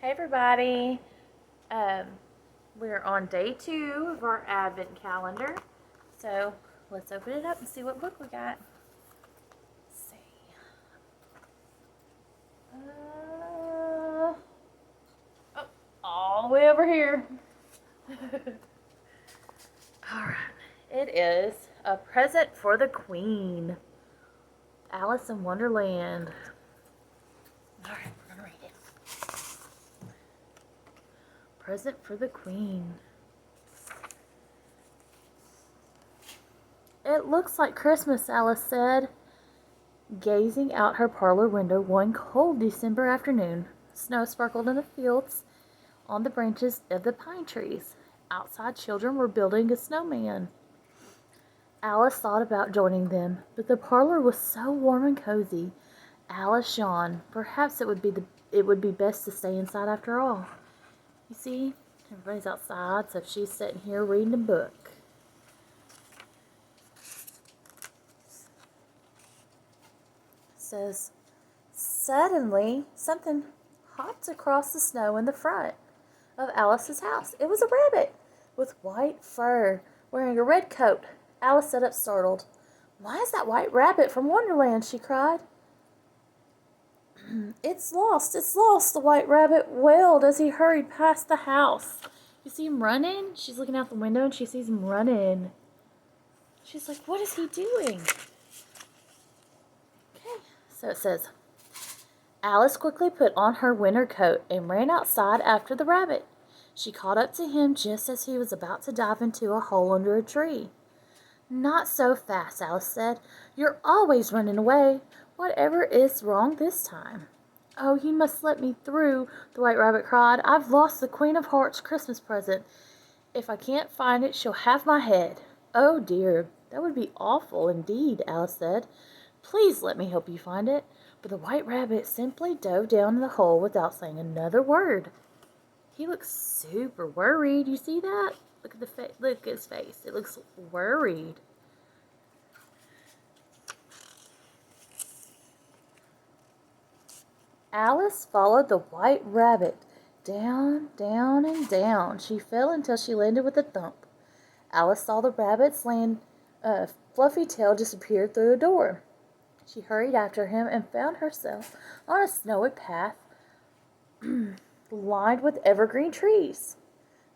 Hey everybody. Um, we're on day 2 of our advent calendar. So let's open it up and see what book we got. Let's see. Oh, all the way over here. Alright. It is A Present for the Queen. Alice in Wonderland. Alright, we're gonna read it. Present for the Queen. It looks like Christmas, Alice said, gazing out her parlor window one cold December afternoon. Snow sparkled in the fields on the branches of the pine trees. Outside, children were building a snowman. Alice thought about joining them, but the parlor was so warm and cozy. Alice yawned. Perhaps it would be best to stay inside after all. You see, everybody's outside, so she's sitting here reading a book. Says, suddenly something hopped across the snow in the front of Alice's house. It was a rabbit with white fur, wearing a red coat. Alice sat up startled. "Why is that white rabbit from Wonderland?" she cried. It's lost, the white rabbit wailed as he hurried past the house. You see him running? She's looking out the window and she sees him running. She's like, what is he doing? Okay, so it says, Alice quickly put on her winter coat and ran outside after the rabbit. She caught up to him just as he was about to dive into a hole under a tree. Not so fast, Alice said. You're always running away. Whatever is wrong this time? Oh, you must let me through, the white rabbit cried. I've lost the Queen of Hearts' Christmas present. If I can't find it, she'll have my head. Oh dear, that would be awful indeed, Alice said. Please let me help you find it. But the white rabbit simply dove down in the hole without saying another word. He looks super worried. You see that? Look at look at his face. It looks worried. Alice followed the white rabbit down, down, and down. She fell until she landed with a thump. Alice saw the rabbit's fluffy tail disappear through a door. She hurried after him and found herself on a snowy path lined with evergreen trees.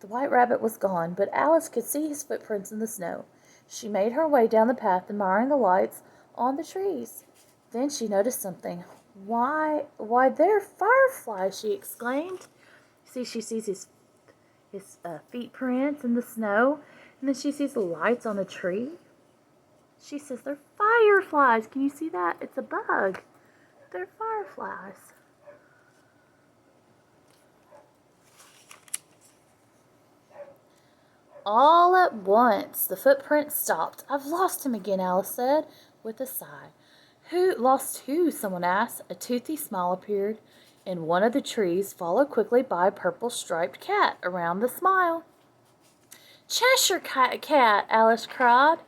The white rabbit was gone, but Alice could see his footprints in the snow. She made her way down the path, admiring the lights on the trees. Then she noticed something. Why, they're fireflies, she exclaimed. See, she sees his feet prints in the snow, and then she sees the lights on the tree. She says they're fireflies. Can you see that? It's a bug. They're fireflies. All at once, the footprints stopped. I've lost him again, Alice said, with a sigh. Who lost who? Someone asked. A toothy smile appeared in one of the trees, followed quickly by a purple striped cat around the smile. Cheshire cat, Alice cried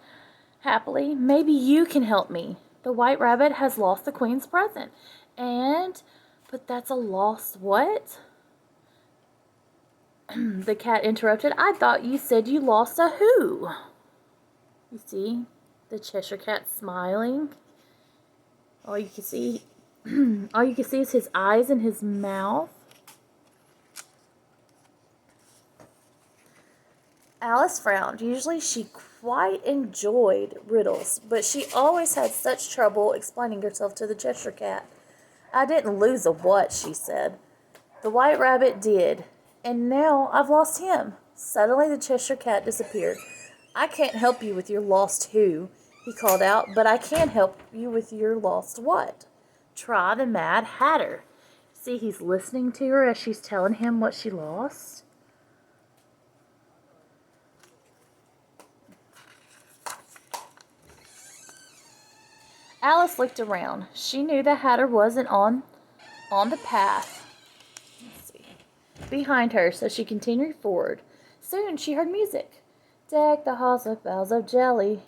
happily. Maybe you can help me. The white rabbit has lost the Queen's present. But that's a lost what? The cat interrupted. I thought you said you lost a who? You see the Cheshire cat smiling. All you can see is his eyes and his mouth. Alice frowned. Usually she quite enjoyed riddles, but she always had such trouble explaining herself to the Cheshire cat. I didn't lose a what, she said. The white rabbit did, and now I've lost him. Suddenly the Cheshire cat disappeared. I can't help you with your lost who, he called out, but I can help you with your lost what. Try the Mad Hatter. See, he's listening to her as she's telling him what she lost. Alice looked around. She knew the Hatter wasn't on the path behind her, so she continued forward. Soon she heard music. Deck the halls with boughs of jelly.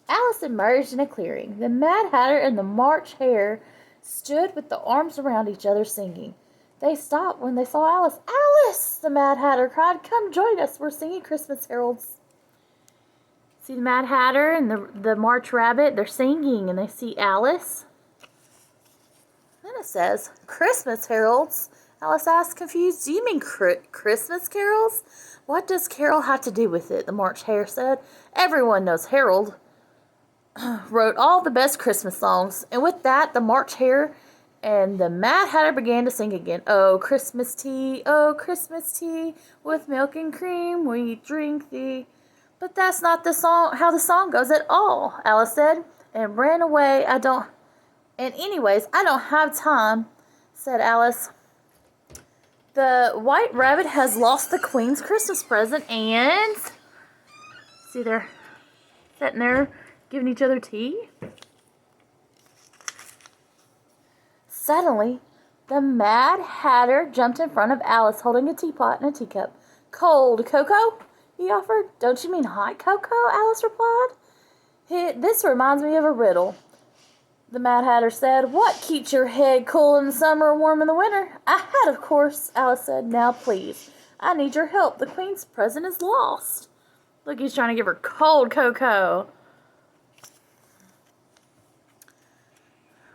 Alice emerged in a clearing. The Mad Hatter and the March Hare stood with the arms around each other singing. They stopped when they saw Alice. "Alice!" the Mad Hatter cried. "Come join us. We're singing Christmas carols." See the Mad Hatter and the March Rabbit, they're singing, and they see Alice. Then it says, "Christmas carols?" Alice asked, confused. "Do you mean Christmas carols? What does carol have to do with it?" The March Hare said. "Everyone knows Harold wrote all the best Christmas songs." And with that, the March Hare and the Mad Hatter began to sing again. "Oh, Christmas tea, with milk and cream we drink thee." "But that's not the song, how the song goes at all," Alice said, and ran away. Anyways, I don't have time," said Alice. The White Rabbit has lost the Queen's Christmas present, and see, they're sitting there giving each other tea. Suddenly, the Mad Hatter jumped in front of Alice, holding a teapot and a teacup. "Cold cocoa?" he offered. "Don't you mean hot cocoa?" Alice replied. "This reminds me of a riddle," the Mad Hatter said. "What keeps your head cool in the summer and warm in the winter?" "A hat, of course," Alice said. "Now, please, I need your help. The Queen's present is lost." Look, he's trying to give her cold cocoa.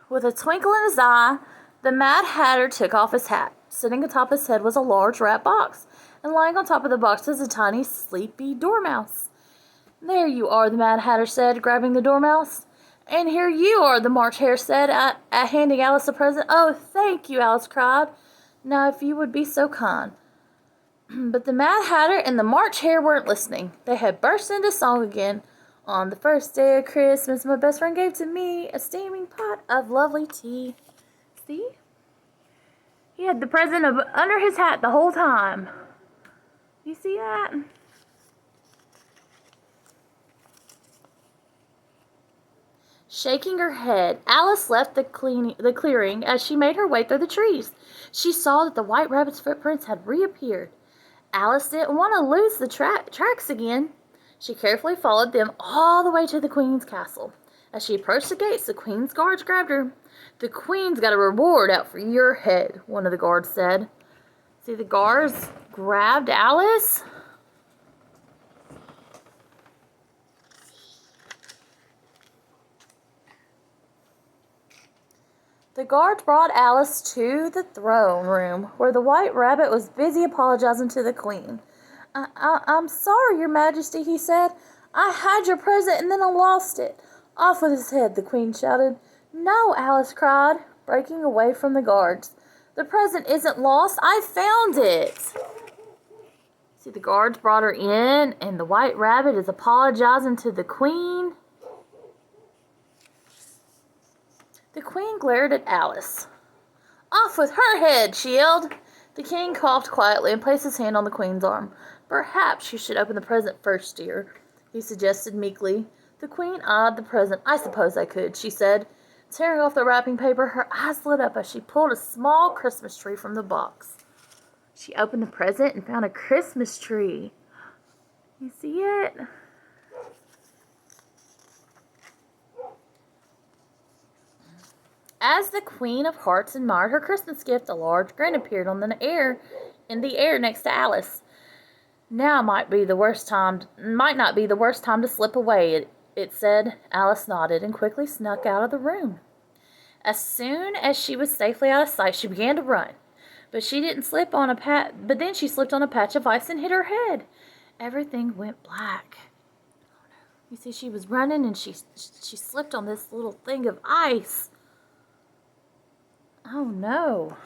With a twinkle in his eye, the Mad Hatter took off his hat. Sitting atop his head was a large rat box, and lying on top of the box was a tiny, sleepy dormouse. "There you are," the Mad Hatter said, grabbing the dormouse. "And here you are," the March Hare said, handing Alice a present. "Oh, thank you," Alice cried. "Now, if you would be so kind." But the Mad Hatter and the March Hare weren't listening. They had burst into song again. "On the first day of Christmas, my best friend gave to me a steaming pot of lovely tea." See? He had the present under his hat the whole time. You see that? Shaking her head, Alice left the clearing as she made her way through the trees. She saw that the White Rabbit's footprints had reappeared. Alice didn't want to lose the tracks again. She carefully followed them all the way to the Queen's castle. As she approached the gates, the Queen's guards grabbed her. "The Queen's got a reward out for your head," one of the guards said. See, the guards grabbed Alice. The guards brought Alice to the throne room, where the White Rabbit was busy apologizing to the Queen. I'm sorry, Your Majesty," he said. "I had your present and then I lost it." "Off with his head," the Queen shouted. "No," Alice cried, breaking away from the guards. "The present isn't lost. I found it." See, the guards brought her in, and the White Rabbit is apologizing to the Queen. The Queen glared at Alice. "Off with her head," she yelled. The King coughed quietly and placed his hand on the Queen's arm. "Perhaps you should open the present first, dear," he suggested meekly. The Queen eyed the present. "I suppose I could," she said. Tearing off the wrapping paper, her eyes lit up as she pulled a small Christmas tree from the box. She opened the present and found a Christmas tree. You see it? As the Queen of Hearts admired her Christmas gift, a large grin appeared in the air next to Alice. "Now might not be the worst time to slip away," it said. Alice nodded and quickly snuck out of the room. As soon as she was safely out of sight, she began to run. But then she slipped on a patch of ice and hit her head. Everything went black. Oh no. You see, she was running and she slipped on this little thing of ice. Oh no.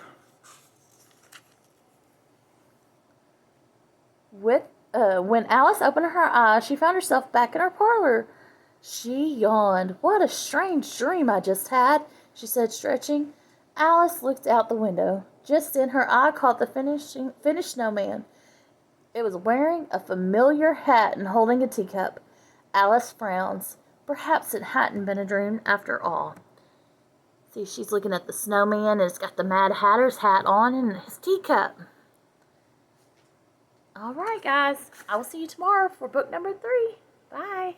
When Alice opened her eyes, she found herself back in her parlor. She yawned. "What a strange dream I just had," she said, stretching. Alice looked out the window. Just then her eye caught the finished snowman. It was wearing a familiar hat and holding a teacup. Alice frowns. Perhaps it hadn't been a dream after all. See, she's looking at the snowman, and it's got the Mad Hatter's hat on and his teacup. All right, guys. I will see you tomorrow for book number 3. Bye.